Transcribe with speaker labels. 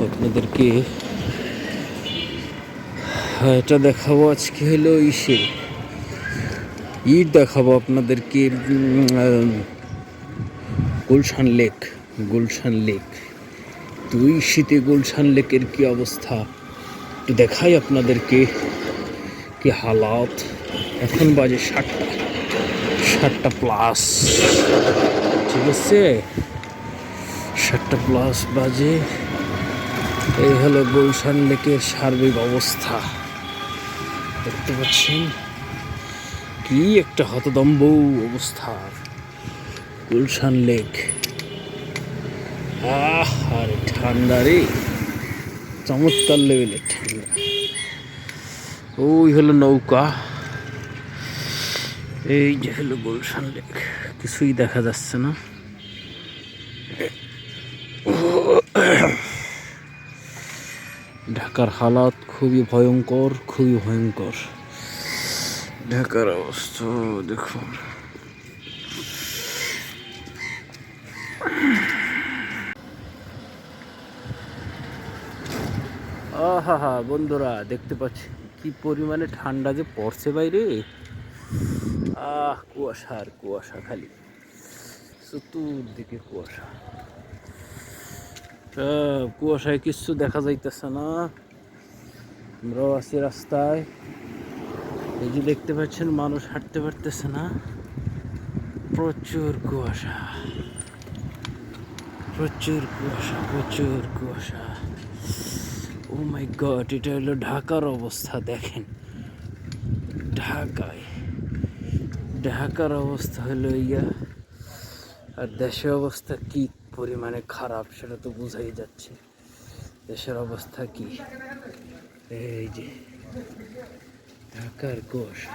Speaker 1: আপনাদেরকে এটা দেখাবো। আজকে হলো ঈদ দেখাবো আপনাদেরকে। গুলশান লেক। তো এই শীতে গুলশান লেকের কি অবস্থা একটু দেখাই আপনাদেরকে। কি হালাত! এখন বাজে 7টা প্লাস, ঠিক আছে? 7টা প্লাস বাজে। এই হলো গুলশান লেকের সার্বিক অবস্থা, দেখতে পাচ্ছেন? কি একটা হতদম্ব অবস্থা গুলশান লেক। আর ঠান্ডা রে, চমৎকার লেভেলের ঠান্ডা। ওই হলো নৌকা, এই যে হলো গুলশান লেক। কিছুই দেখা যাচ্ছে না। ঢাকার হালাত খুবই ভয়ঙ্কর, ঢাকার অবস্থা দেখুন। আহা বন্ধুরা, দেখতে পাচ্ছি কি পরিমাণে ঠান্ডা যে পড়ছে বাইরে। কুয়াশা আর কুয়াশা, খালি চতুর্দিকে কুয়াশা। কুয়াশায় কিচ্ছু দেখা যাইতেছে না। আমরাও আছি রাস্তায়, এই যে দেখতে পাচ্ছেন, মানুষ হাঁটতে পারতেছে না। প্রচুর কুয়াশা। ও মাই গড, এটা হলো ঢাকার অবস্থা। দেখেন ঢাকার অবস্থা হলো ইয়া। আর দেশের অবস্থা কি পরিমাণে খারাপ সেটা তো বোঝাই যাচ্ছে। দেশের অবস্থা কি, এই যে ঢাকার কুয়াশা।